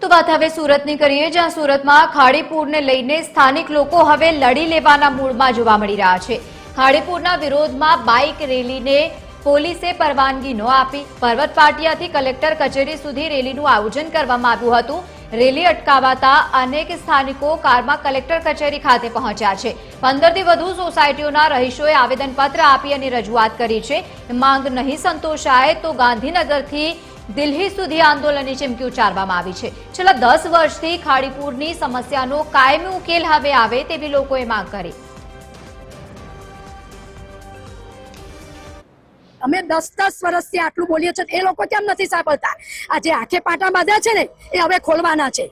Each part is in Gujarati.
તો વાત હવે સુરતની કરીએ, જ્યાં સુરતમાં ખાડીપુરને લઈને સ્થાનિક લોકો હવે લડી લેવાના મૂડમાં જોવા મળી રહ્યા છે। ખાડીપુરના વિરોધમાં બાઇક રેલીને પોલીસે પરવાનગી ન આપી। પર્વત પાટિયાથી કલેક્ટર કચેરી સુધી રેલીનું આયોજન કરવામાં આવ્યું હતું। રેલી અટકાવાતા અનેક સ્થાનિકો કારમાં કલેક્ટર કચેરી ખાતે પહોંચ્યા છે। 15થી વધુ સોસાયટીઓના રહીશોએ આવેદનપત્ર આપી અને રજૂઆત કરી છે। માંગ નહીં સંતોષાય તો ગાંધીનગરથી દિલ્હી સુધી આંદોલનની ચીમકી ઉચ્ચારવામાં આવી છે। છેલ્લા 10 વર્ષથી ખાડીપુરની સમસ્યાનો કાયમી ઉકેલ હવે આવે તેવી લોકોએ માંગ કરી। અમે 10 વર્ષથી આટલું બોલીએ છીએ, એ લોકો કેમ નથી સાંભળતા? આ જે આંખે પાટા બાંધ્યા છે ને એ હવે ખોલવાના છે।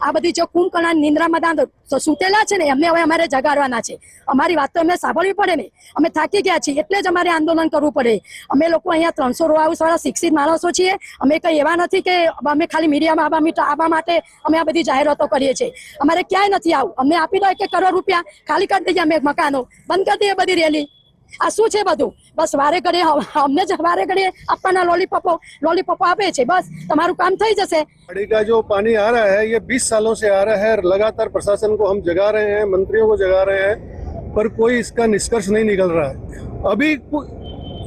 આ બધી જે કુંભકર્ણ નિંદ્રામાં સૂતેલા છે ને એમને હવે અમારે જગાડવાના છે। અમારી વાત તો એમને સાંભળવી પડે ને। અમે થાકી ગયા છીએ એટલે જ અમારે આંદોલન કરવું પડે। અમે લોકો અહીંયા 300 રો હાઉસ વાળા શિક્ષિત માણસો છીએ। અમે કંઈ એવા નથી કે અમે ખાલી મીડિયામાં આવવા માટે અમે આ બધી જાહેરાતો કરીએ છીએ। અમારે ક્યાંય નથી આવું। અમને આપી દો 1 કરોડ રૂપિયા, ખાલી કરી દઈએ અમે મકાનો, બંધ કરી દઈએ બધી રેલી। આ શું છે બધું? બસ વારે ઘડીએ અમને જ વારે ઘડીએ આપવાના लॉलीपॉप આપે છે। बस તમારું કામ થઈ જશે। खाड़ी का जो पानी आ रहा है ये 20 सालों से आ रहा है। लगातार प्रशासन को हम जगा रहे हैं, मंत्रियों को जगा रहे हैं, पर कोई इसका निष्कर्ष नहीं निकल रहा है। अभी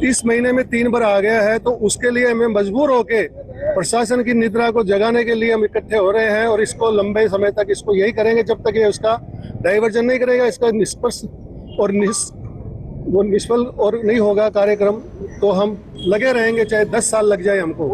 इस महीने में 3 बार आ गया है, तो उसके लिए हमें मजबूर होके प्रशासन की निद्रा को जगाने के लिए हम इकट्ठे हो रहे हैं और इसको लंबे समय तक इसको यही करेंगे जब तक ये उसका डाइवर्जन नहीं करेगा। इसका निष्पक्ष और वो निष्फल और नहीं होगा कार्यक्रम, तो हम लगे रहेंगे, चाहे 10 साल लग जाए हमको।